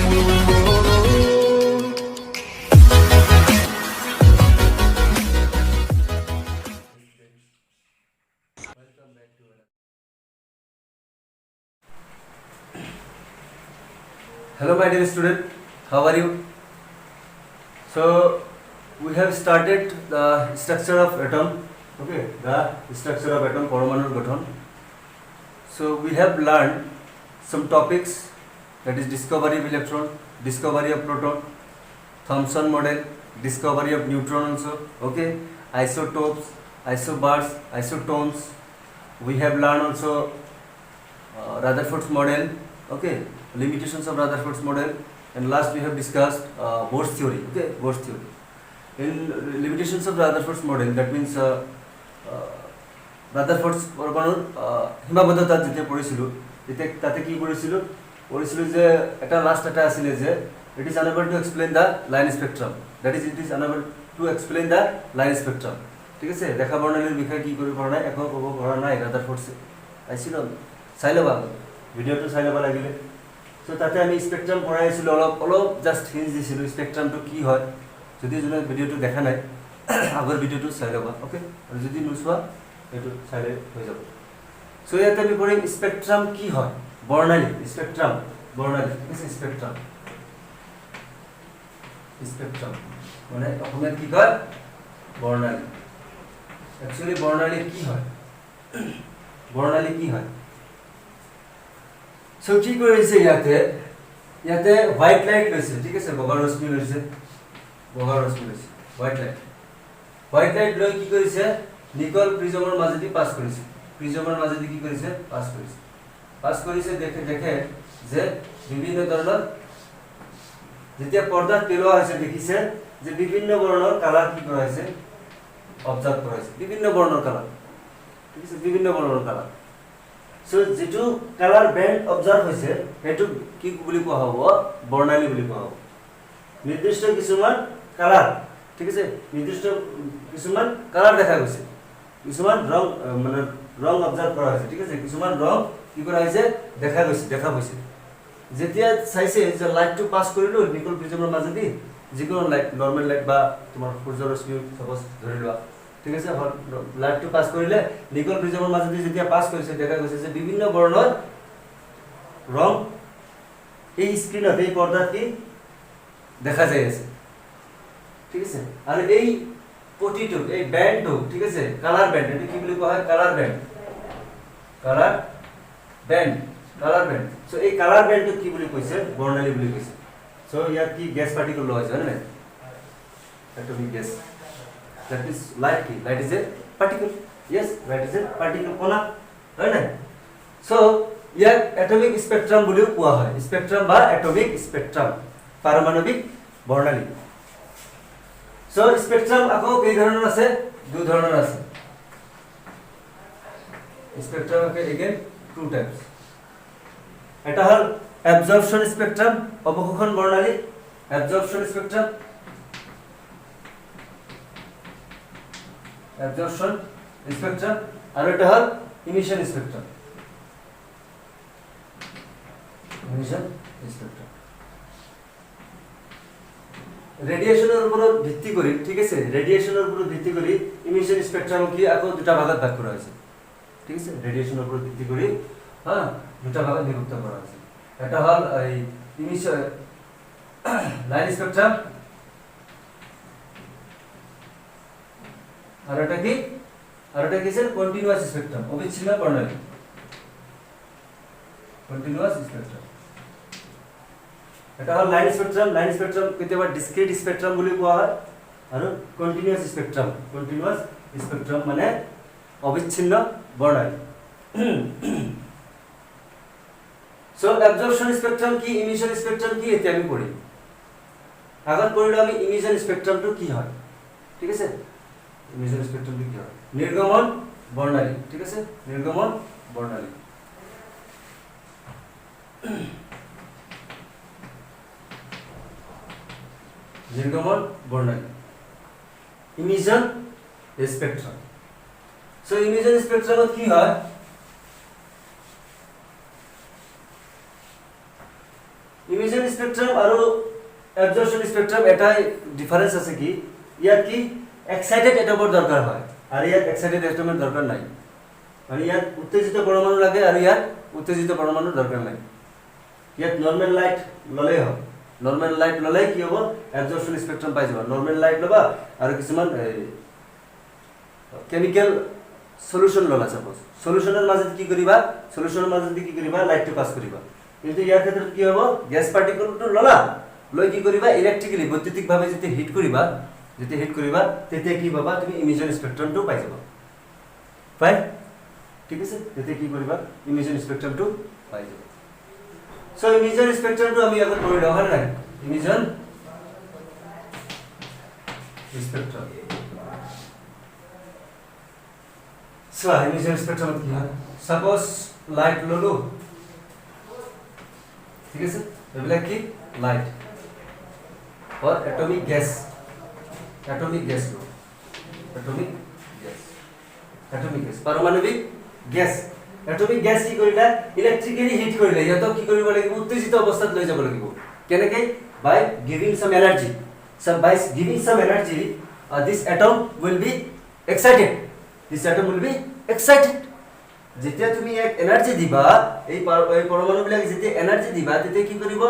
Hello my dear student, how are you? So we have started the structure of atom, okay, the structure of atom, Paramanur Gathon. So we have learned some topics, that is discovery of electron, discovery of proton, Thomson model, discovery of neutron also, okay, isotopes, isobars, isotones. We have learned also Rutherford's model, okay, limitations of Rutherford's model, and last we have discussed Bohr's theory, okay, Bohr's theory. In limitations of Rutherford's model, that means Rutherford's পরমাণুর হিমাবদ্ধতা যেটা পড়েছিল এতে তাতে কি পড়েছিল যে এটা last এটা আছিল যে it is unable to explain the line spectrum, that is it is unable to explain the line spectrum, ঠিক আছে। রেখা বর্ণালীর বিষয়ে কি করে পড়া নাই এখন পড়া নাই রাদারফোর্ডস আইছিল চাইলবা ভিডিওটো চাইলবা লাগিলে। সো তাতে আমি স্পেকট্রাম পড়াইছিল অলপ জাস্ট হিন্ট দিছিল স্পেকট্রামটো কি হয়, যদি যোনে ভিডিওটো দেখা নাই আগৰ ভিডিওটো চাই লবা, ওকে, আৰু যদি নুচোৱা এইটো চাইলে হৈ যাব। সো ইয়াতে আমি পঢ়িম স্পেকট্ৰাম কি হয়, বৰ্ণালী, স্পেকট্ৰাম বৰ্ণালী, স্পেকট্ৰাম স্পেকট্ৰাম মানে অসমীয়াত কি কয় বৰ্ণালী। একচুয়ালি বৰ্ণালী কি হয়, বৰ্ণালী কি হয়। সো কি কৰিছে ইয়াতে হোৱাইট লাইট লৈছে, ঠিক আছে, বগা ৰশ্মি লৈছে, বগা ৰশ্মি লৈছে, হোৱাইট লাইট লৈ কি কৰিছে নিকল প্ৰিজমৰ মাজেদি পাছ কৰিছে, প্ৰিজমৰ মাজেদি কি কৰিছে পাছ কৰিছে দেখে যে বিভিন্ন ধৰণৰ যেতিয়া পৰ্দাত পেলোৱা হৈছে দেখিছে যে বিভিন্ন বৰ্ণৰ কালাৰ কি কৰা হৈছে অবজাৰ্ভ কৰা হৈছে, বিভিন্ন বৰ্ণৰ কালাৰ, ঠিক আছে, বিভিন্ন বৰ্ণৰ কালাৰ। সো যেটো কালাৰ ব্যান্ড অবজাৰ্ভ হৈছে সেইটো কি বুলি কোৱা হ'ব বৰ্ণালী বুলি কোৱা হ'ব। নিৰ্দিষ্ট কিছুমান কালাৰ, ঠিক আছে, নিৰ্দিষ্ট কিছুমান কালাৰ দেখা গৈছে, কিছুমান ৰং মানে ৰং অবজাৰ্ভ কৰা হৈছে, ঠিক আছে, কিছুমান ৰং কি কৰা হৈছে দেখা গৈছে। যেতিয়া চাইছে যে লাইটটো পাছ কৰিলো নিকল প্ৰিজমৰ মাজেদি, যিকোনো লাইট নৰ্মেল লাইট বা তোমাৰ সূৰ্য ৰশ্মি সপোজ ধৰি লোৱা, ঠিক আছে, লাইটটো পাছ কৰিলে নিকল প্ৰিজমৰ মাজেদি যেতিয়া পাছ কৰিছে দেখা গৈছে যে বিভিন্ন বৰ্ণৰ ৰং এই স্ক্ৰিনত এই পৰ্দাত কি দেখা যায় আছে, ঠিক আছে। আৰু এই পটিটো এই ব্যান্ডটো, ঠিক আছে, কালাৰ ব্যান্ড, এটা কি বুলি কোৱা হয় colour band, colour band. So এই কালাৰ ব্যান্ডটো কি বুলি কৈছে বৰ্ণালী বুলি কৈছে। সো ইয়াত কি গ্যাস পাৰ্টিকল লোৱা হৈছে, হয় না atomic gas, that is light কি light is a particle, yes, light is a particle কণা, হয় না। সো ইয়াক এটমিক স্পেকট্রাম বুলিও কোৱা হয়, স্পেকট্ৰাম বা এটমিক স্পেকট্ৰাম, পাৰমাণৱিক বৰ্ণালী। সো স্পেকট্ৰাম আকৌ কেই ধৰণৰ আছে, দুই ধৰণৰ আছে স্পেকট্ৰাম, again two types, এটা হল অ্যাবজৰ্পশন স্পেকট্ৰাম, অবক্ষেপণ বৰ্ণালী, অ্যাবজর্পশন স্পেকট্রাম, অ্যাবজর্পশন স্পেকট্রাম, আর এটা হল ইমিশন স্পেকট্রাম, ইমিশন স্পেকট্রাম। রেডিয়েশনের উপর ভিত্তি করে, ঠিক আছে, রেডিয়েশনের উপর ভিত্তি করে ইমিশন স্পেকট্রাম কি আকৌ দুটা ভাগত ভাগ করা হয়েছে, ঠিক আছে, রেডিয়েশনের উপর ভিত্তি করে হ্যাঁ দুটা ভাগে বিভক্ত করা হয়েছে। এটা হল এই ইমিশন লাইন স্পেকট্রাম, আর এটা কি কন্টিনিউয়াস স্পেকট্রাম, অবিচ্ছিন্ন বর্ণালী, কন্টিনিউয়াস স্পেকট্রাম। এটা হল লাইন স্পেকট্রাম কেতিয়াবা ডিসক্রিট স্পেকট্রাম বুলি কোৱা হয়, আৰু কন্টিনিউয়াস স্পেকট্ৰাম মানে অবিচ্ছিন্ন বৰ্ণালী। সো অ্যাবজর্পশন স্পেকট্রাম কি, ইমিশন স্পেকট্রাম কি, এটা আমি পঢ়িম। আগত পঢ়িলো আমি ইমিশন স্পেকট্রামটো কি হয়, ঠিক আছে, ইমিশন স্পেকট্রামটো কি হয় নির্গমন বর্ণালী, ঠিক আছে, নির্গমন বর্ণালী। নির্গমন বর্ণালী, ইমিশন স্পেকট্রাম। সো ইমিশন স্পেকট্রামত কি হয় ইমিশন স্পেকট্রাম আৰু এবজৰ্পশন স্পেকট্ৰাম এটা ডিফাৰেন্স আছে কি ইয়াত কি এক্সাইটেড এটমৰ দৰকাৰ হয় আৰু ইয়াত এক্সাইটেড এটমৰ দৰকাৰ নাই মানে ইয়াত উত্তেজিত পৰমাণু লাগে আৰু ইয়াত উত্তেজিত পৰমাণুৰ দৰকাৰ নাই ইয়াত নৰ্মেল লাইট ললেই হয় নৰ্মেল লাইট ললে কি হ'ব এবজৰ্পশন স্পেকট্ৰাম পাই যাব নৰ্মেল লাইট লবা আৰু কিছুমান কেমিক্যাল সলিউশন ললা সাপোজ সলিউশনৰ মাজত কি কৰিবা সলিউশনৰ মাজত কি কৰিবা লাইটটো পাস কৰিবা কিন্তু ইয়াৰ ক্ষেত্ৰত কি হ'ব গ্যাস পাৰ্টিকলটো ললা লৈ কি কৰিবা ইলেক্ট্ৰিক্যালি বৈদ্যুতিকভাৱে যেতিয়া হিট কৰিবা তেতিয়া কি পাবা তুমি ইমিশন স্পেকট্ৰামটো পাই যাবা ফাইন ঠিক আছে তেতিয়া কি কৰিবা ইমিশন স্পেকট্রামটো পাই যাবা সো ইমিশন স্পেকট্রামটো আমি আগত পঢ়ি লওঁ হয় নাই emission spectrum so emission spectrum কি হয় সাপোজ লাইট ললো ঠিক আছে এবিলাক কি লাইট और एटॉमिक गैस लो एटॉमिक गैस पारमाणविक गैस एटॉमिक गैस কি কৰিলা ইলেক্ট্ৰিক্যালি হিট কৰিলা ইয়াতো কি কৰিব লাগিব উত্তেজিত অৱস্থাত লৈ যাব লাগিব কেনেকৈ by giving some energy this atom will be excited যেতিয়া তুমি এক এনাৰ্জি দিবা এই পৰমাণু বিলাক যেতিয়া এনাৰ্জি দিবা তেতিয়া কি কৰিব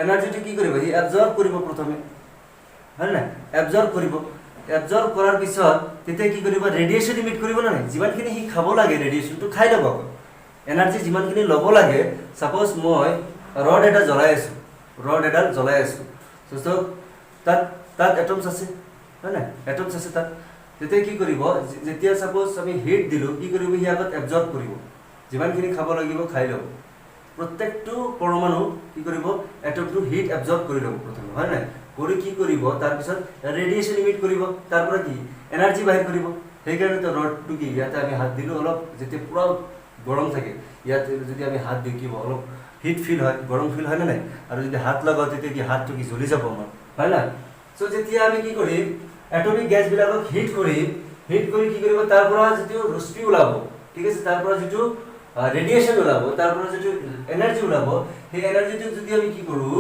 এনাৰ্জিটো কি কৰিব ই এবজৰ্ব কৰিব প্ৰথমে হয় না এবজৰ্ব কৰাৰ পিছত তেতিয়া কি কৰিব ৰেডিয়েশন ইমিট কৰিব না নাই যিমানখিনি হি খাব লাগে ৰেডিয়েশনটো খাই ল'ব এনাৰ্জি যিমানখিনি ল'ব লাগে সাপোজ মই ৰড এটা জ্বলাই আছো সো তাত এটমছ আছে হয় না এটমছ আছে তাত তেতিয়া কি কৰিব যেতিয়া সাপোজ আমি হিট দিলো কি কৰিব হি আগত এবজৰ্ব কৰিব যিমানখিনি খাব লাগিব খাই ল'ব প্ৰত্যেকটো পৰমাণু কি কৰিব এটমটো হিট এবজৰ্ব কৰি ল'ব প্ৰথমে হয় না কৰি কি কৰিব তাৰ পিছত ৰেডিয়েশন ইমিট কৰিব তাৰ পৰা কি এনাৰ্জি বাহিৰ কৰিব সেইকাৰণে তো ৰডটো কি ইয়াতে আমি হাত দিলো অলপ যেতিয়া পুৰা গৰম থাকে ইয়াতে যদি আমি হাত দিও কি অলপ হিট ফিল হয় গৰম ফিল হয় না নাই আৰু যদি হাত লগাও তেতিয়া কি হাতটো কি জ্বলি যাব আমাৰ হয় না সো যেতিয়া আমি কি কৰিম এটমিক গ্যাস বিলাকক হিট কৰি কি কৰিব তাৰ পৰা যেটো ৰশ্মি ওলাব ঠিক আছে তাৰ পৰা যেটো ৰেডিয়েশন ওলাব তাৰ পৰা যেটো এনাৰ্জি ওলাব সেই এনাৰ্জিটো যদি আমি কি কৰো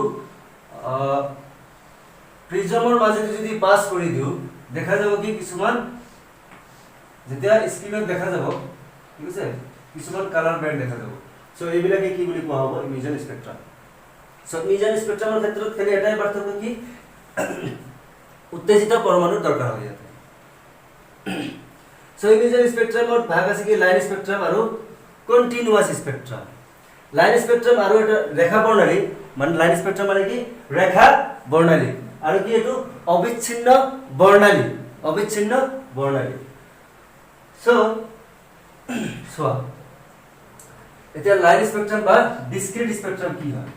প্ৰিজমৰ মাজেদি যদি পাস কৰি দিও দেখা যাব কি কিছুমান যেতিয়া স্ক্ৰিনত দেখা যাব ঠিক আছে কিছুমান কালাৰ ব্যান্ড দেখা যাব সো এইবিলাকে কি বুলি কোৱা হ'ব ইমিশন স্পেকট্ৰাম সো ইমিশন স্পেকট্ৰামৰ ক্ষেত্ৰত খালি এটাই পাৰ্থক্য কি উত্তেজিত পৰমাণুৰ দৰকাৰ হয় ইয়াতে সো ইমিশন স্পেকট্ৰামৰ ভাগ আছে কি লাইন স্পেকট্ৰাম আৰু কন্টিনিউয়াস স্পেকট্ৰাম লাইন স্পেকট্ৰাম আৰু এটা ৰেখা বৰ্ণালী মানে লাইন স্পেকট্ৰাম মানে কি ৰেখা বৰ্ণালী আৰু কি এটো অবিচ্ছিন্ন বৰ্ণালী সো এতিয়া লাইন স্পেকট্ৰাম বা ডিসক্ৰিট স্পেকট্ৰাম কি হয়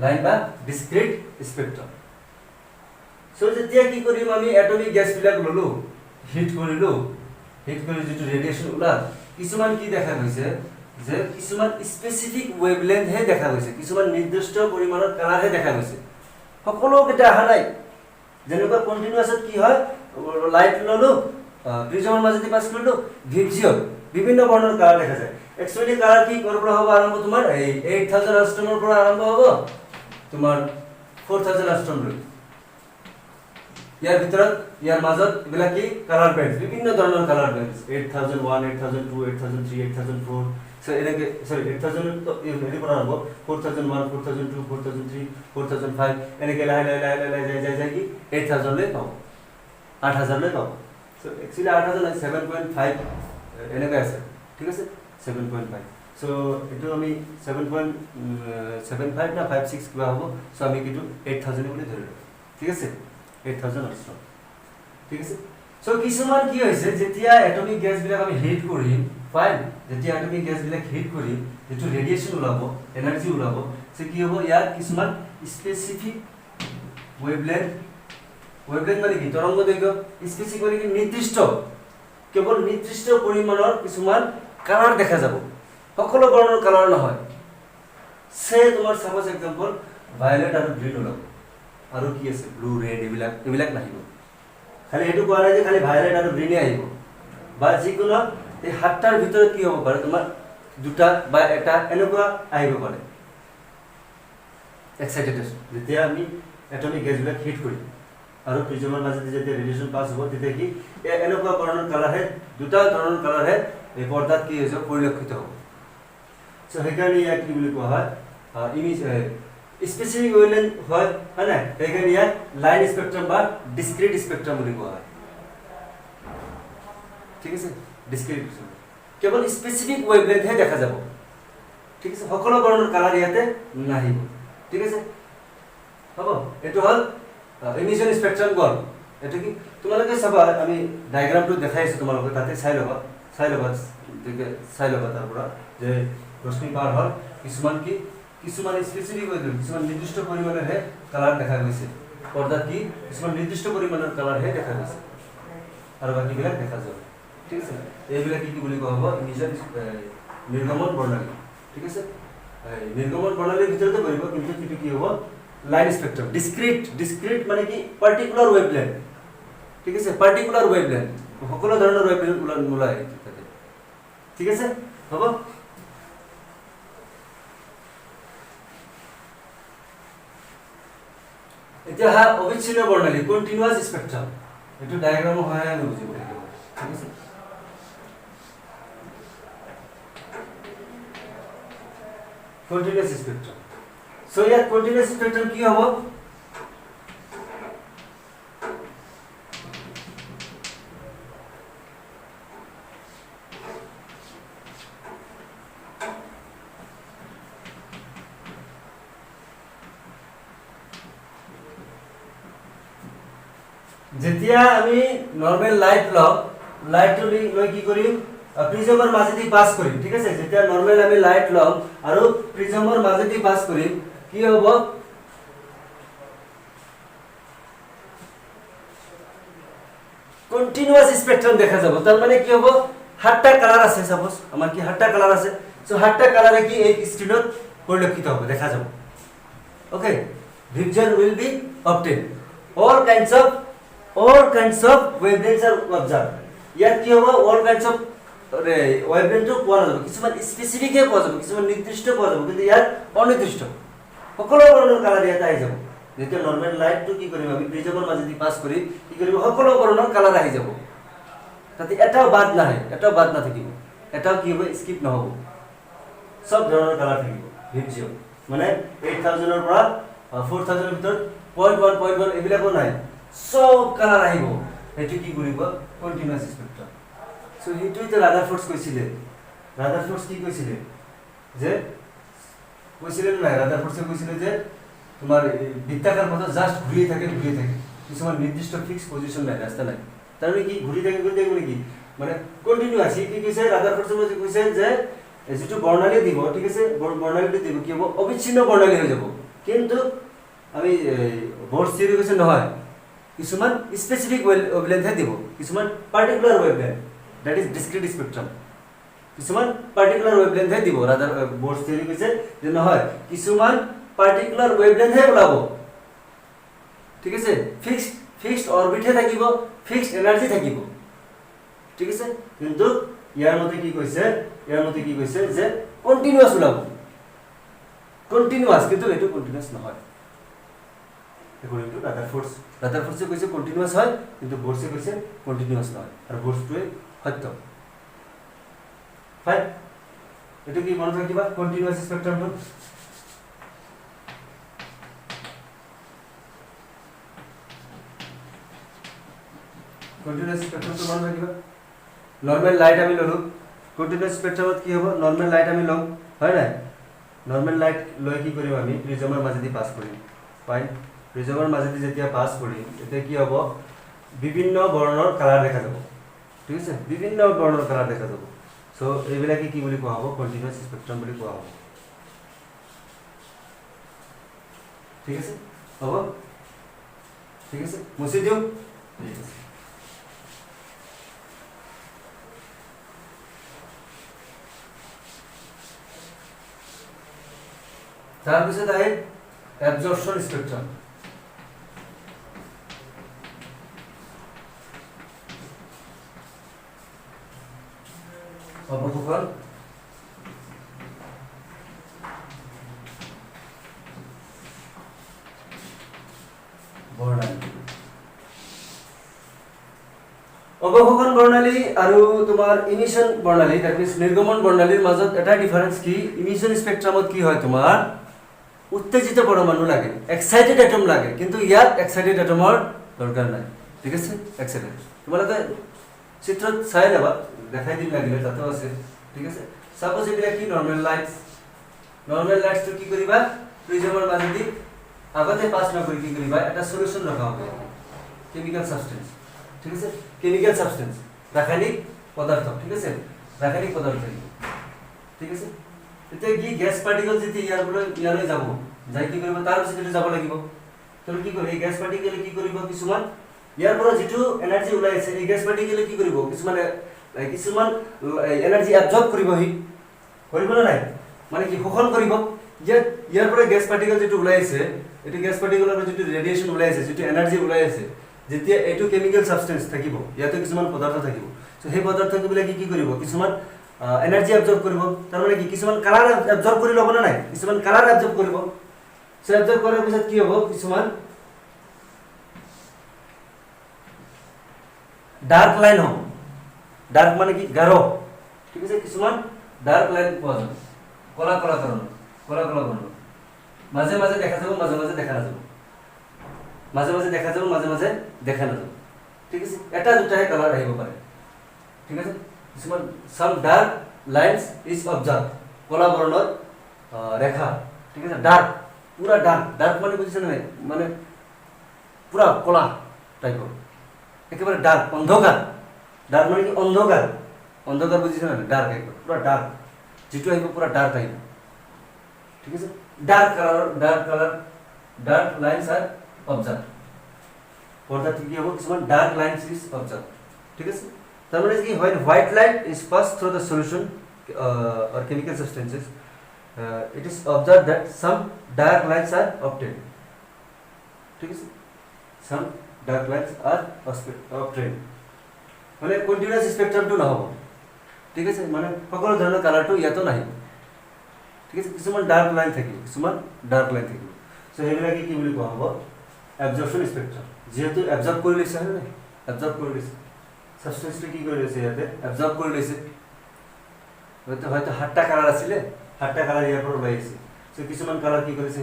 লাইন বা ডিসক্ৰিট স্পেকট্ৰাম সো যেতিয়া কি কৰিম আমি এটমিক গ্যাস বিলাক ললো হিট কৰি যেটো ৰেডিয়েশন ওলাল কিছুমান কি দেখা গৈছে যে কিছুমান স্পেসিফিক ওয়েভলেন্থ হে দেখা গৈছে কিছুমান নিৰ্দিষ্ট পৰিমাণৰ কালাৰ হে দেখা গৈছে সকলো কেটা আহা নাই যেনেকুৱা কন্টিনিউয়াছত কি হয় লাইট ললো প্ৰিজমৰ মাজেদি পাস কৰিলো ভিজিঅ বিভিন্ন বৰ্ণৰ কালাৰ দেখা যায় একচুয়ালি কালাৰ কি কৰ পৰা হ'ব আৰম্ভ তোমাৰ এই 8000 অষ্টমৰ পৰা আৰম্ভ হ'ব তোমাৰ 4000 অষ্টম লৈ ইয়াৰ ভিতৰত ইয়াৰ মাজত এবিলাক কি কালাৰ ব্যান্ড বিভিন্ন ধৰণৰ কালাৰ ব্যান্ড 8001 8002 8003 8004 সো এনেকে সৰি 8000 তো এৰি পৰা হ'ব 4001 4002 4003 4005 এনেকে লাই যাই কি 8000 লৈ পাব 8000 লৈ পাব সো একচুয়ালি 8000 7.5 এনেকে আছে ঠিক আছে 7.5 সো এটো আমি 7.75 না 56 কিবা হ'ব সো আমি কিটো 8000 বুলি ধৰিলো ঠিক আছে 8000 অষ্টম ঠিক আছে সো কিছুমান কি হৈছে যেতিয়া এটমিক গ্যাস বিলাক আমি হিট কৰিম ফাইন যেতিয়া এটমিক গ্যাস বিলাক হিট কৰিম যেটো ৰেডিয়েশন ওলাব এনাৰ্জি ওলাব সে কি হ'ব ইয়াৰ কিছুমান স্পেসিফিক ওয়েভলেন্থ মানে কি তৰংগ দৈৰ্ঘ্য স্পেসিফিক মানে কি নিৰ্দিষ্ট কেৱল নিৰ্দিষ্ট পৰিমাণৰ কিছুমান কালাৰ দেখা যাব সকলো বৰ্ণৰ কালাৰ নহয় সে তোমাৰ সাপোজ এক্সাম্পল ভায়োলেট আৰু গ্ৰীণ ওলাব আৰু কি আছে ব্লু ৰেড এবিলাক নাহিব খালি এটো কোৱা নাই যে খালি ভায়োলেট আৰু গ্ৰীণ আহিব বা যিকোনো এই হাতটাৰ ভিতৰত কি হ'ব পাৰে তোমাৰ দুটা বা এটা এনেকুৱা আহিব পাৰে এক্সাইটেডেশ্যন যেতিয়া আমি এটমিক গেছবিলাক হিট কৰিম আৰু প্ৰিজমৰ মাজেদি যেতিয়া ৰেডিয়েশ্যন পাছ হ'ব তেতিয়া কি এনেকুৱা ধৰণৰ কালাৰহে দুটা ধৰণৰ কালাৰহে এই পৰ্দাত কি হৈছে পৰিলক্ষিত হ'ব সো সেইকাৰণে ইয়াক কি বুলি কোৱা হয় ইমেজ স্পেচিফিক ৱেভলেন্থ হয় না সেইকাৰণে ইয়াক লাইন স্পেক্ট্ৰাম বা ডিসক্ৰিট স্পেক্ট্ৰাম বুলি কোৱা হয় ঠিক আছে ডিসক্ৰিট কেৱল স্পেচিফিক ৱেভলেন্থহে দেখা যাব ঠিক আছে সকলো ধৰণৰ কালাৰ ইয়াতে নাহিব ঠিক আছে হ'ব এটো হল ইমিশন স্পেক্ট্ৰাম গল এটো কি তোমালোকে চাবা আমি ডায়াগ্ৰামটো দেখাইছো তোমালোকে তাতে চাই লবা তাৰপৰা যে ৰশ্মি পাৰ হল কিছুমান স্পেচিফিক ৱেভলেন্থ কিছুমান নিৰ্দিষ্ট পৰিমাণৰহে কালাৰ দেখা গৈছে পৰ্দাত কি কিছুমান নিৰ্দিষ্ট পৰিমাণৰ কালাৰহে দেখা গৈছে আৰু বাকিবিলাক দেখা যাব ঠিক আছে এইবিলাক কি বুলি কোৱা হ'ব ইমিশন নিৰ্গমন প্ৰণালী ঠিক আছে নিৰ্গমন প্ৰণালীৰ ভিতৰতে পৰিব কিন্তু কিটো কি হ'ব লাইন স্পেক্ট্ৰাম ডিসক্ৰিট মানে কি পাৰ্টিকুলাৰ ওয়েভলেন্থ ঠিক আছে পাৰ্টিকুলাৰ ওয়েভলেন্থ সকলো ধৰণৰ ওয়েভলেন্থ ওলাই থাকে ঠিক আছে হ'ব এতিয়া হা অবিচ্ছিন্ন বৰ্ণালী কন্টিনিউয়াস স্পেক্ট্ৰাম এটো ডায়াগ্ৰামৰ সহায়ত আমি বুজিব লাগিব ঠিক আছে কন্টিনিউয়াস স্পেক্ট্রাম সো ইয়াত কন্টিনিউয়াস স্পেক্ট্রাম কি হ'ব যেতিয়া আমি নরমাল লাইট লাইটটো লৈ কি কৰিম প্ৰিজমৰ মাজেদি পাস কৰিম ঠিক আছে যেতিয়া নৰমাল আমি লাইট লম আৰু প্ৰিজমৰ মাজেদি পাস কৰিম কি হ'ব কন্টিনিউয়াস স্পেক্ট্ৰাম দেখা যাব তাৰ মানে কি হ'ব সাতটা কালাৰ আছে সাপোজ আমাৰ কি সাতটা কালাৰ আছে সো সাতটা কালাৰে কি এই স্ক্ৰিনত পৰিলক্ষিত হ'ব দেখা যাব okay vision will be obtained all kinds of wavelengths are observed ইয়াত কি হ'ব all kinds of wavelength পোৱা যাব কিছুমান স্পেসিফিক হে পোৱা যাব কিছুমান নিৰ্দিষ্ট পোৱা যাব কিন্তু ইয়াত অনিৰ্দিষ্ট সকলো ধৰণৰ কালাৰ ইয়াত আহি যাব যেতিয়া নৰমাল লাইটটো কি কৰিম আমি প্ৰিজমৰ মাজেদি পাস কৰি কি কৰিব সকলো ধৰণৰ কালাৰ আহি যাব তাতে এটাও বাদ নাথাকিব এটাও কি হ'ব স্কিপ নহব সব ধৰণৰ কালাৰ থাকিব ভিডিও মানে 8000 ৰ পৰা 4000 ৰ ভিতৰত 0.1 এইবিলাকো নাই সব কালাৰ আহিব এটো কি কৰিব কন্টিনিউয়াস স্পেক্ট্ৰাম সো এইটোতে ৰাদাৰফোৰ্ড কি কৈছিলে যে ৰাদাৰফোৰ্ডে যে তোমাৰ বৃত্তাকাৰ পথত জাস্ট ঘূৰি থাকে কিছুমান নিৰ্দিষ্ট ফিক্স পজিশন নাই ৰাস্তা নাই তাৰমানে কি ঘূৰি থাকে নেকি মানে কন্টিনিউয়াস কি কৈছে ৰাদাৰফোৰ্ডে কৈছে যে যেটো বৰ্ণালী দিব ঠিক আছে বৰ্ণালীটো দিব কি হ'ব অবিচ্ছিন্ন বৰ্ণালী হৈ যাব কিন্তু আমি বৰ্ড থিওৰি কৈছে নহয় কিছুমান স্পেসিফিক ওয়েভলেন্থ দিব কিছুমান particular wavelength that is discrete spectrum কিছুমান পার্টিকুলার ওয়েভলেন্থ দিব রাদার বৰ্ড থিওৰি কৈছে যে নহয় কিছুমান পার্টিকুলার ওয়েভলেন্থ ওলাব ঠিক আছে ফিক্সড অরবিট হে থাকিব ফিক্সড এনার্জি থাকিব ঠিক আছে কিন্তু ইয়াৰ মতে কি কৈছে যে কন্টিনিউয়াস ওলাব কন্টিনিউয়াস কিন্তু এটো কন্টিনিউয়াস নহয় according to Rutherford কৈছে কন্টিনিউয়াস হয় কিন্তু বৰ্ডে কৈছে কন্টিনিউয়াস নহয় আৰু বৰ্ডটোৱে সত্য ফাইন এটো কি মনত ৰাখিবা কন্টিনিউয়াস স্পেক্ট্ৰামটো কন্টিনিউয়াস স্পেক্ট্ৰামটো মনত ৰাখিবা নৰমাল লাইট আমি ললো কন্টিনিউয়াস স্পেক্ট্ৰামত কি হ'ব নৰমাল লাইট আমি লম হয় না নৰমাল লাইট লৈ কি কৰিম আমি প্ৰিজমৰ মাজেদি পাস কৰিম ফাইন প্ৰিজমৰ মাজেদি যেতিয়া পাস কৰিম তেতিয়া কি হ'ব বিভিন্ন বৰ্ণৰ কালাৰ দেখা যাব ঠিক আছে বিভিন্ন বৰ্ণৰ কালাৰ দেখা যাব সো এইবিলাকে কি বুলি কোৱা হ'ব কন্টিনিউয়াস স্পেক্ট্ৰাম বুলি কোৱা হ'ব ঠিক আছে হ'ব ঠিক আছে মুছি দিও ঠিক আছে তাৰপিছত আহে অ্যাবজৰ্পশন স্পেক্ট্ৰাম অবলোকন অৱশোষণ বৰ্ণালী আৰু তোমাৰ ইমিশন বৰ্ণালী দ্যাট মিন্স নিৰ্গমন বৰ্ণালীৰ মাজত এটা ডিফাৰেন্স কি ইমিশন স্পেক্ট্ৰামত কি হয় তোমাৰ উত্তেজিত পৰমাণু লাগে এক্সাইটেড এটম লাগে কিন্তু ইয়াত এক্সাইটেড এটমৰ দৰকাৰ নাই ঠিক আছে এক্সাইটেড তোমালোকে চিত্ৰত চাই লবা দেখাই দিম লাগিলে তাতো আছে ঠিক আছে সাপোজ এইবিলাক কি নৰ্মেল লাইটটো কি কৰিবা প্ৰিজমৰ মাজেদি আগতে পাস নকৰি কি কৰিবা এটা সলিউশন ৰাখা হ'ব কেমিক্যাল সাবস্টেন্স ঠিক আছে কেমিক্যাল সাবস্টেন্স ৰাসায়নিক পদাৰ্থ ঠিক আছে ৰাসায়নিক পদাৰ্থ ঠিক আছে এতিয়া কি গ্যাস পাৰ্টিকল যেতি ইয়ালৈ যাব যাই কি কৰিব তাৰ পিছত যাব লাগিব তুমি কি কৰিব এই গ্যাস পাৰ্টিকল কি কৰিব কিছুমান ইয়াৰ পৰা যেটো এনাৰ্জি ওলাই আছে এই গ্যাস পাৰ্টিকল কি কৰিব কিছুমান এনাৰ্জি এবজৰ্ব কৰিব না নাই মানে কি শোষণ কৰিব ইয়াৰ পৰা গ্যাস পাৰ্টিকল যেটো ওলাই আছে এটো গ্যাস পাৰ্টিকলৰ যেটো ৰেডিয়েশন ওলাই আছে যেটো এনাৰ্জি ওলাই আছে যেতিয়া এটো কেমিক্যাল সাবস্টেন্স থাকিব ইয়াতে কিছুমান পদাৰ্থ থাকিব সো সেই পদাৰ্থবিলাক কি কৰিব কিছুমান এনাৰ্জি এবজৰ্ব কৰিব তাৰ মানে কি কিছুমান কালাৰ এবজৰ্ব কৰি ল'ব না নাই কিছুমান কালাৰ এবজৰ্ব কৰিব সো এবজৰ্ব কৰাৰ পিছত কি হ'ব কিছুমান ডাৰ্ক লাইন হ'ব ডাৰ্ক মানে কি গাঢ় ঠিক আছে কিছুমান ডাৰ্ক লাইন পোৱা যাব কলা বৰ্ণ মাঝে মাঝে দেখা যাব মাঝে মাঝে দেখা নাযাব দেখা নাযাব ঠিক আছে এটা দুটাহে কালাৰ আহিব পাৰে ঠিক আছে কিছুমান সাম ডাৰ্ক লাইনস ইজ অবজাৰ্ভ কলা বৰ্ণৰ ৰেখা ঠিক আছে ডাৰ্ক পুৰা ডাৰ্ক মানে বুজিছ নাই মানে পুৰা কলা টাইপৰ একেবাৰে ডার্ক অন্ধকার ডার্ক মানে কি অন্ধকার বুঝিছ না ডার্ক একদম পুরা ডার্ক যেটো আহিব পুরা ডার্ক আহিব ঠিক আছে ডার্ক লাইনস আর অবজার্ভ পর্দা কি হ'ব কিছুমান ডার্ক লাইনস ইজ অবজার্ভ ঠিক আছে তার মানে কি when white light is passed through the solution or chemical substances it is observed that some dark lines are obtained ঠিক আছে some dark lines are obtained মানে কন্টিনিউয়াস স্পেকট্রামটো নহব ঠিক আছে মানে সকলো ধৰণৰ কালাৰটো ইয়াতো নাহিব ঠিক আছে কিছুমান ডাৰ্ক লাইন থাকিব সো সেইবিলাক কি বুলি কোৱা হ'ব এবজৰ্পশন স্পেকট্ৰাম যেহেতু এবজৰ্ব কৰি লৈছে হয় এবজৰ্ব কৰি লৈছে সাবস্টেন্সটো কি কৰি লৈছে ইয়াতে এবজৰ্ব কৰি লৈছে হয়তো 7টা কালাৰ আছিল 7টা কালাৰ ইয়াৰ পৰা ওলাই আহিছে সো কিছুমান কালাৰ কি কৰিছে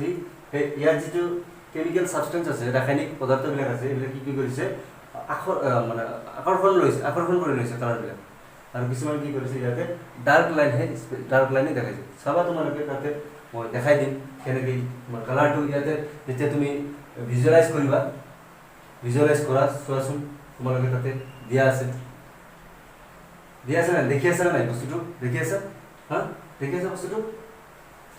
ইয়াৰ যেটো কেমিক্যাল সাবস্টেন্স আছে ৰাসায়নিক পদাৰ্থবিলাক আছে এইবিলাক কি কৰিছে মানে আকৰ্ষণ কৰি লৈছে কালাৰবিলাক আৰু কিছুমান কি কৰিছে ইয়াতে ডাৰ্ক লাইনে দেখাইছে চাবা তোমালোকে তাতে মই দেখাই দিম কেনেকৈ তোমাৰ কালাৰটো ইয়াতে যেতিয়া তুমি ভিজুৱেলাইজ কৰা চোৱাচোন তোমালোকে তাতে দিয়া আছে না দেখি আছে না নাই বস্তুটো দেখি আছে বস্তুটো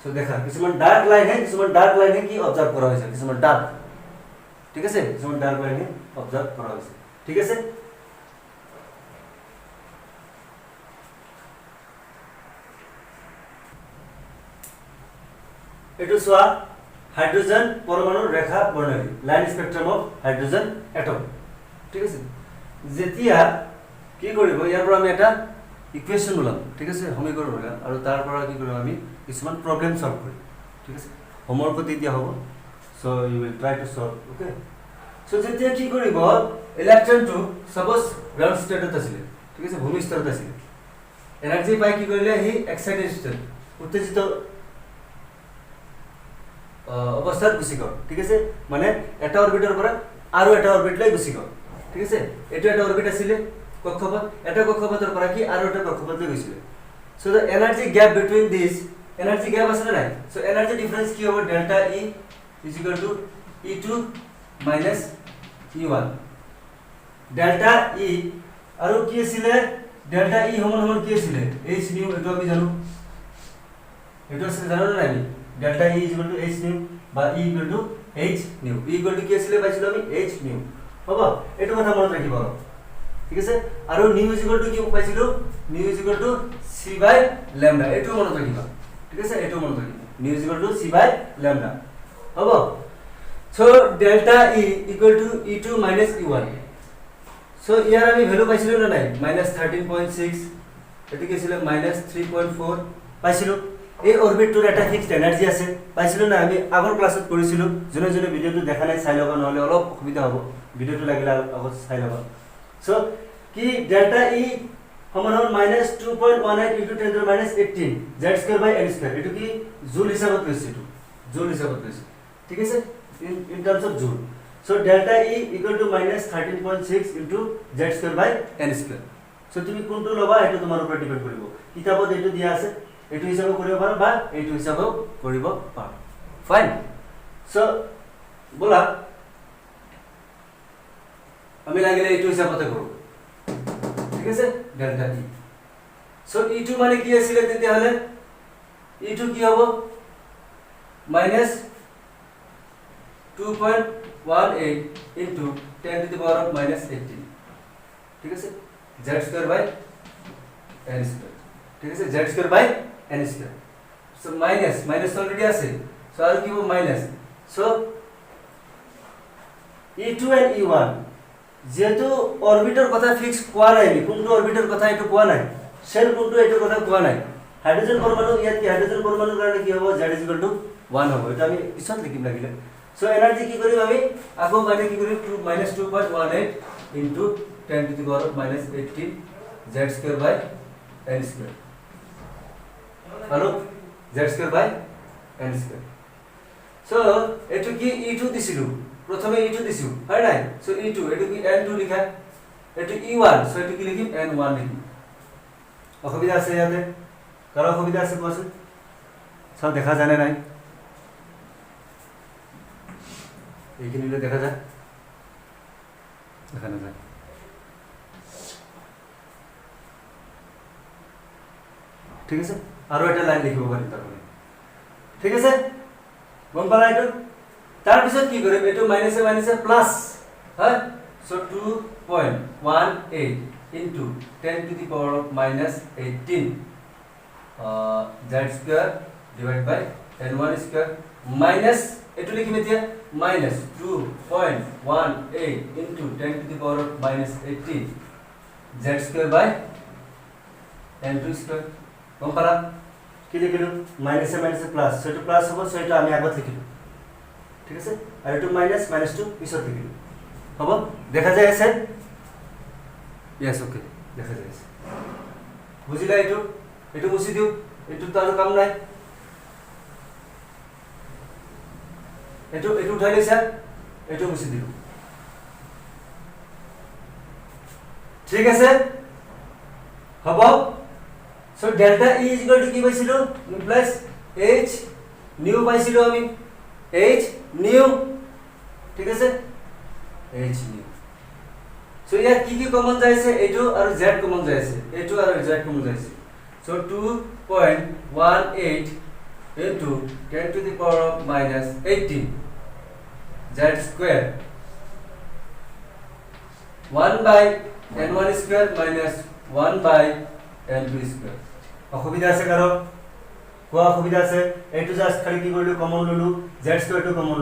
সো দেখা কিছুমান ডার্ক লাইনে কি অবজার্ভ কৰা হৈছে কিছুমান ডাৰ্ক ঠিক আছে কিছুমান ডাৰ্ক লাইনে অবজাৰ্ভ কৰা হৈছে ঠিক আছে এটো সোয়া হাইড্ৰোজেন পৰমাণুৰ ৰেখা বৰ্ণালী line spectrum of hydrogen atom ঠিক আছে যেতিয়া কি কৰিব ইয়াৰ পৰা আমি এটা ইকুৱেশ্যন ওলাম ঠিক আছে সমীকৰণ ওলাম আৰু তাৰ পৰা কি কৰিম আমি কিছুমান প্ৰবলেম সলভ কৰিম ঠিক আছে হোমৱৰ্কত দিয়া হ'ব so you will try to solve okay so যেতিয়া কি কৰিব ইলেক্ট্ৰনটো সাপোজ গ্ৰাউন্ড ষ্টেটত আছিল ঠিক আছে ভূমি স্তৰত আছিল এনাৰ্জি পাই কি কৰিলে হি এক্সাইটেড ষ্টেট উত্তেজিত অবস্থাত গুছি গ'ল ঠিক আছে মানে এটা অৰবিটৰ পৰা আৰু এটা অৰবিটলৈ গুছি গ'ল ঠিক আছে এটো এটা অৰবিট আছিল কক্ষপথ এটা কক্ষপথৰ পৰা কি আৰু এটা কক্ষপথলৈ গৈছিল so the energy gap between this energy gap আছে নাই সো এনাৰ্জি ডিফাৰেন্স কি হ'ব ডেল্টা ই E2 minus E1 ডেল্টা ই আৰু কি আছিল ডেল্টা ই সমান কি আছিল h nu এটো আমি জানো এটো আছে জানো না আমি delta E is equal to h nu বা E equal to h nu E equal to কি আছিল পাইছিল আমি h nu হ'ব এটো কথা মনত ৰাখিব ঠিক আছে আৰু nu is equal to কি পাইছিল nu is equal to c by lambda এটো মনত ৰাখিবা ঠিক আছে এটো মনত ৰাখিবা nu is equal to c by lambda হ'ব so delta E equal to E2 minus E1 so ইয়াৰ আমি ভ্যালু পাইছিল না নাই -13.6 এটো কি আছিল -3.4 পাইছিল এই অৰবিটটোৰ এটা ফিক্সড এনাৰ্জি আছে পাইছিল না আমি আগৰ ক্লাছত কৰিছিল জনে ভিডিওটো দেখা নাই চাই লবা নহলে অলপ সুবিধা হ'ব ভিডিওটো লাগিলে আগত চাই লবা সো কি কি ডেল্টা ই সমান হ'ল -2.18 * 10⁻18 z² / n²। এটো কি জুল হিসাবত লৈছে, এটো জুল হিসাবত লৈছে, ঠিক আছে, ইন টার্মস অফ জুল। সো ডেল্টা ই = -13.6 * z² / n²। সো তুমি কোনটো লবা এটো তোমাৰ ওপৰত ডিপেন্ড কৰিব। কিতাবত এটো দিয়া আছে, এটো হিসাব কৰিব পাৰো বা এটো হিসাব কৰিব পাৰো। ফাইন। সো বলা আমি লাগিলে এটো হিসাবতে কৰো, ঠিক আছে, ডেল্টা ই। সো ই2 মানে কি আছিল তেতিয়া হলে ই2 কি হ'ব -2.18 into 10⁻⁻18, ঠিক আছে, z² / n², ঠিক আছে, z² / n²। So minus already আছে, সো আর কি হবে minus. So e2 and e1 যেহেতু অরবিটার কথা ফিক্স কোয়া নাই, কোনটো অরবিটার কথা এটো কোয়া নাই, শেল কোনটো এটো কথা কোয়া নাই। হাইড্রোজেন পরমাণু ইয়াত কি হাইড্রোজেন পরমাণুর কারণে কি হবে z = 1 হবে, এটা আমি পিছত লিখিম লাগিলে। সো এনার্জি কি করিম আমি আকৌ মানে কি করিম -2.18 into 10⁻⁻18 z² / n²। হলো z² / n²। সো এটো কি e2 দিছিলু, প্রথমে e2 দিছু হয় নাই। সো e2 এটো কি n2 লিখা, এটো e1, সো এটো কি লিখিম n1 লিখিম। অসুবিধা আছে ইয়াতে, কারো অসুবিধা আছে কোৱাচোন, সব দেখা জানে নাই, এইখিনিতে দেখা যায়, দেখা নাযায়। ঠিক আছে, আৰু এটা লাইন লিখিব পাৰিম তাৰমানে, ঠিক আছে, গম পালা এইটো। তাৰ পিছত কি কৰিম, এইটো মাইনাসে মাইনাসে প্লাস হয়। So 2.18 into 10⁻⁻18 z² / n1² minus এটো লিখিম এতিয়া -2.18 into 10⁻⁻18 z² / n2²। গম পালা কি লিখিলো, মাইনাসে মাইনাসে প্লাস, সেটো প্লাস হ'ব, সেটো আমি আগত লিখিলো, ঠিক আছে, আর এটো মাইনাস মাইনাসটো পিছত লিখিলো, হ'ব। দেখা যায় আছে, ইয়েস, ওকে, দেখা যায় আছে, বুঝিলা। এটো এটো মুছি দিও, এটো তো আর কাম নাই, এটো উঠাই লৈছা, এটো মুছি দিলো, ঠিক আছে, হ'ব। সো ডেল্টা ই = কি পাইছিলো প্লাস h নিউ পাইছিলো আমি, h নিউ, ঠিক আছে, h নিউ। সো ইয়াত কি কমন যাইছে, এটো আৰু z কমন যাইছে, এটো আৰু z কমন যাইছে। So 2.18 into 10⁻⁻18 z² 1/n1² - 1/n2²। অসুবিধা আছে কারো, কোৱা অসুবিধা আছে? এইটো জাস্ট খালি কি কৰিলো, কমন ললো, z² টো কমন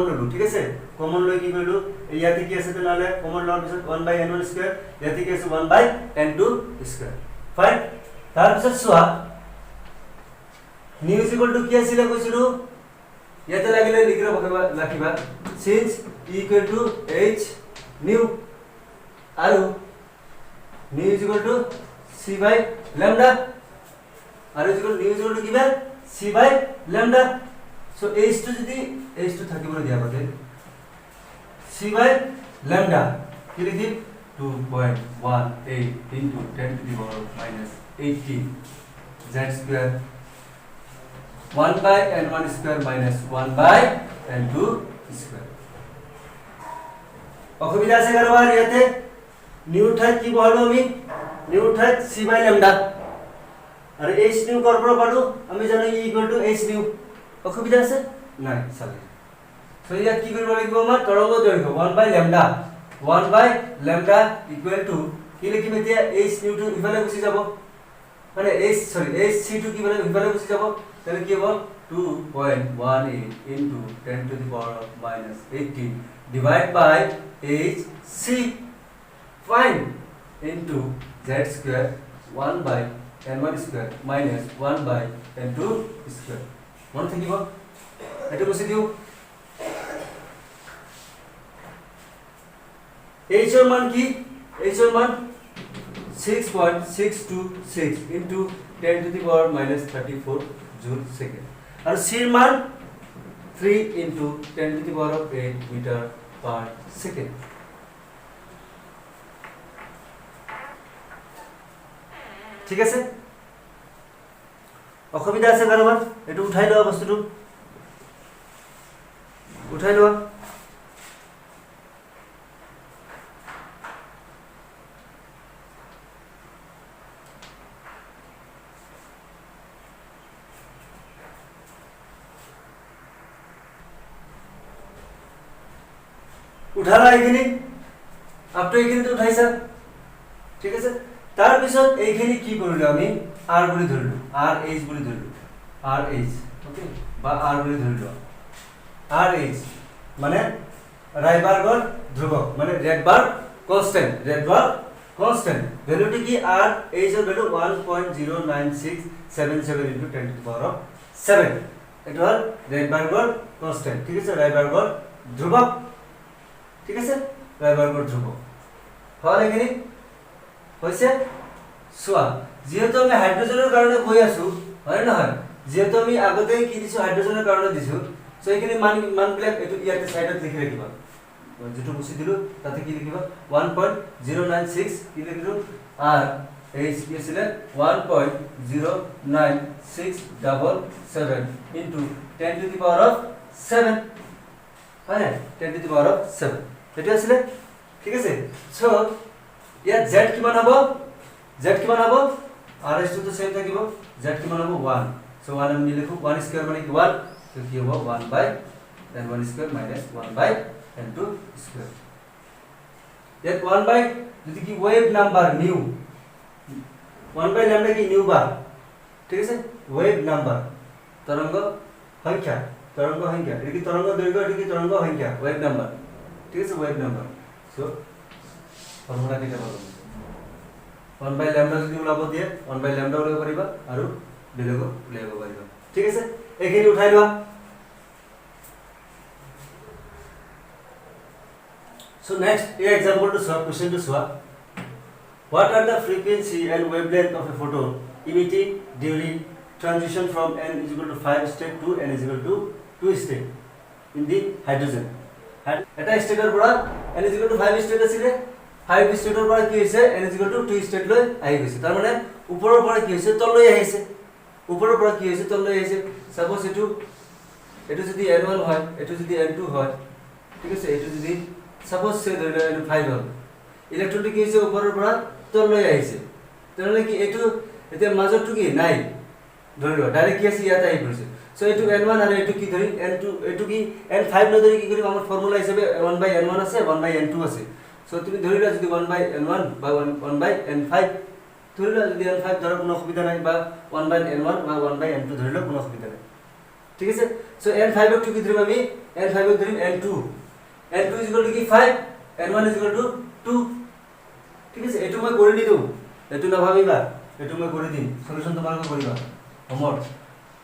ললো, ঠিক আছে, কমন লৈ কি কৰিলো, ইয়াতে কি আছে তেনালে কমন লোৱাৰ পিছত 1/n1², ইয়াতে কি আছে 1/n2²। ফাইন। তাৰ পিছত চোৱা নিউ = কি আছিল কৈছিলো, ইয়াতে লাগিলে লিখিবা since e = h নিউ আৰু নিউ = c/λ আৰু নিউ কিবা c/λ। সো h টো যদি h টো থাকিবলৈ দিয়া গতে c/λ কি লিখিম 2.18 into 10⁻⁻18 z² 1/n1² - 1/n2²। অসুবিধা আছে কারবার ইয়াতে, নিউ ঠাইত কি বহালো আমি, নিউ ঠাইত c/λ আর h নিউ করব পারো আমি জানো e = h নিউ। অসুবিধা আছে নাই, চালে। সো ইয়াত কি কৰিব লাগিব, আমাৰ তৰংগ দৈৰ্ঘ্য 1/λ 1/λ কি লিখিম এতিয়া, h নিউ টো ইফালে গুচি যাব, মানে h c টো কি মানে ইফালে গুচি যাব, তাহলে কি হ'ব 2.18 into 10⁻⁻18 divided by hc fine into z² 1/n1² - 1/n2²। মন থাকিব, এটো মুছি দিও। h এর মান কি, h এর মান 6.626 into 10 to the power minus 34 joule second. और C मान 3 into 10 to the power of 8 meter per second. ঠিক আছে, অসুবিধা আছে কাৰোবাৰ? এইটো উঠাই লোৱা, বস্তুটো উঠাই লোৱা। উঠালা এইখিনি, আপটো এইখিনিতো উঠাইছা, ঠিক আছে। তাৰ পিছত এইখিনি কি কৰিলো, আমি আৰ বুলি ধৰিলো, আৰ এইচ বুলি ধৰিলো, আৰ এইচ, ওকে, বা আৰ বুলি ধৰিলো। আৰ এইচ মানে ৰাইবাৰ্গৰ ধ্ৰুৱক, মানে ৰেডবাৰ্গ কনস্ট্যান্ট, ৰেডবাৰ্গ কনস্ট্যান্ট। ভ্যালুটো কি, আৰ এইচৰ value 1.09677 into 10 to the power of 7। এটা হল ৰেডবাৰ্গৰ কনস্ট্যান্ট, ঠিক আছে, ৰাইবাৰ্গৰ ধ্ৰুৱক, ঠিক আছে, ৰাইবাৰ্গৰ ধ্ৰুৱক। হল এইখিনি হৈছে। চোৱা, যেহেতু আমি হাইড্ৰোজেনৰ কাৰণে কৈ আছো, হয় নহয়, যেহেতু আমি আগতে কি দিছো, হাইড্ৰোজেনৰ কাৰণে দিছো, সো এইখিনি মানবিলাক এটো ইয়াতে সাইডত লিখি ৰাখিবা, যেটো মুছি দিলো তাতে কি লিখিবা, 1.096 কি লিখিলো, আর এইচ কি আছিল 1.09677 into 10 to the power of 7, হয় 10 to the power of 7 এটো আছিল, ঠিক আছে। সো ইয়াত z কিমান হ'ব, z কিমান হ'ব, rs টো সেম থাকিব, z কিমান হ'ব 1, সো 1 আমি লিখো, 1 স্কয়ার মানে কি 1, তো কি হ'ব 1 বাই then 1 স্কয়ার minus 1 বাই n2 স্কয়ার। ইয়াত 1 বাই যদি কি ওয়েভ নাম্বার নিউ, 1 বাই ল্যামডা কি নিউ বার, ঠিক আছে, ওয়েভ নাম্বার তরঙ্গ সংখ্যা, তরঙ্গ সংখ্যা, এটা কি তরঙ্গ দৈর্ঘ্য, এটা কি তরঙ্গ সংখ্যা, ওয়েভ নাম্বার, ঠিক আছে, ওয়েভ নাম্বার। সো ফর্মুলা কেটা পাবো, 1 বাই ল্যামডা যদি ওলাব দিয়ে 1 বাই ল্যামডা ওলাব পাৰিবা আৰু বেলেগো উলিয়াব পাৰিবা, ঠিক আছে। এইখিনি উঠাই লোৱা। So next, a example to solve, question to solve. What are the frequency and wavelength of a photon emitted during transition from n is equal to 5 state to n is equal to 2 state in the hydrogen? এটা স্টেটৰ পৰা n is equal to 5 state আছিল, 5 স্টেটৰ পৰা কি হৈছে n is equal to 2 state লৈ আহি গৈছে, তাৰ মানে ওপৰৰ পৰা কি হৈছে তললৈ আহিছে, ওপৰৰ পৰা কি হৈছে তললৈ আহিছে। সাপোজ এটো যদি n1 হয়, এটো যদি n2 হয়, ঠিক আছে, এটো যদি সাপোজ সে ধৰি লও 5 হ'ল, ইলেক্ট্ৰনটো কি হৈছে ওপৰৰ পৰা তললৈ আহিছে, তেনেহলে কি এটো এতিয়া মাজৰটো কি নাই, ধৰি লও ডাইৰেক্ট কি আছে ইয়াতে আহি পৰিছে। সো এটো n1 আৰু এটো কি ধৰি n2, এটো কি n5 ন ধৰি কি কৰিম, আমাৰ ফৰ্মুলা হিচাপে 1 বাই n1 আছে, 1 বাই n2 আছে। সো তুমি ধৰি লোৱা যদি 1 বাই n1 বা 1 বাই n5 ধৰি লোৱা, যদি n5 ধৰা কোনো অসুবিধা নাই, বা 1 বাই n1 বা 1 বাই n2 ধৰি লোৱা কোনো অসুবিধা নাই, ঠিক আছে। সো n5 ক কি ধৰিম আমি, n5 ক ধৰিম n2, n2 is equal to কি 5, n1 is equal to 2, ঠিক আছে। এটো মই কৰি দিও, এটো নাভাবিবা, এটো মই কৰি দিম, সলিউশন তোমালোকে কৰিবা হোমৱৰ্ক।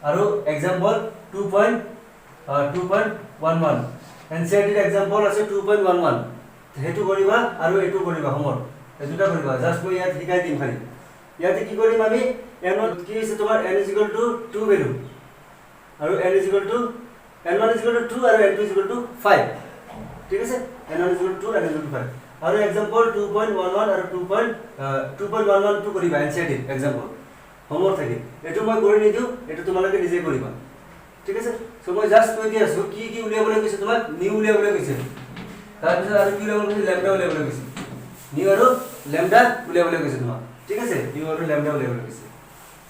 আৰু এক্সাম্পল 2.11 এনসিআৰটি এক্সাম্পল আছে 2.11, হেতু কৰিবা আৰু এটো কৰিবা হোমৱৰ্ক, এই দুটা কৰিবা, জাস্ট মই ইয়াত শিকাই দিম খালি। ইয়াতে কি কৰিম আমি, n1 কি আছে তোমাৰ n is equal to 2 value, আৰু n is equal to n1 is equal to 2 আৰু n2 is equal to 5, ঠিক আছে, n1 is equal to 2 and n is equal to 5। আৰু এক্সাম্পল 2.11 আৰু 2.11 টো কৰিবা এনসিআৰটি এক্সাম্পল হোমৱৰ্ক থাকে, এটো মই কৰি নিদিও, এটো তোমালোকে নিজে কৰিবা, ঠিক আছে। সো মই জাস্ট কৈ দি আছো কি কি উলিয়াবলৈ কৈছে, তোমাক নিউ উলিয়াবলৈ কৈছে, তাৰ পিছত আৰু কি উলিয়াবলৈ কৈছে, ল্যামডা উলিয়াবলৈ কৈছে, নিউ আৰু ল্যামডা উলিয়াবলৈ কৈছে তোমাক, ঠিক আছে, নিউ আৰু ল্যামডা উলিয়াবলৈ কৈছে।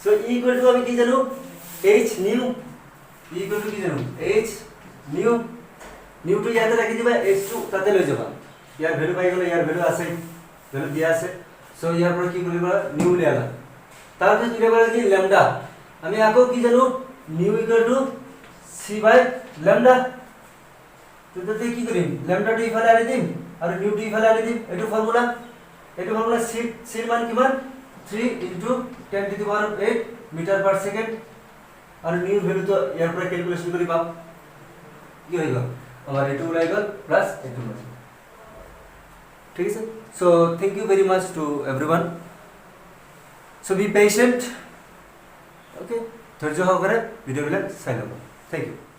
সো ই ইকুৱেল টু আমি কি জানো, h new, E equal to কি জানো, h নিউ, নিউটো ইয়াতে ৰাখি দিবা, h টো তাতে লৈ যাবা, ইয়াৰ ভ্যালু পাই গলে, ইয়াৰ ভ্যালু আছে, ভ্যালু দিয়া আছে। সো ইয়াৰ পৰা কি কৰিবা, নিউ উলিয়ালা, তাৰ পিছত উলিয়াবা কি ল্যামডা, আমি আকৌ কি জানো, nu equal to c by lambda, তো তাতে কি কৰিম, ল্যামডাটো ইফালে আনি দিম আৰু নিউটো ইফালে আনি দিম, এটো ফৰ্মুলা, এটো ফৰ্মুলা c এর মান কিমান 3 into 10 to the power of 8 metre per second, আৰু নিউ ভ্যালু তো ইয়াৰ পৰা ক্যালকুলেশন কৰি পাম, কি হৈ গ'ল আমাৰ এটো ওলাই গ'ল প্লাস এটো ওলাই, ঠিক আছে। So thank you very much to everyone. So be patient. Okay, ধৈৰ্য সহকাৰে ভিডিঅ'বিলাক চাই ল'ব। Thank you.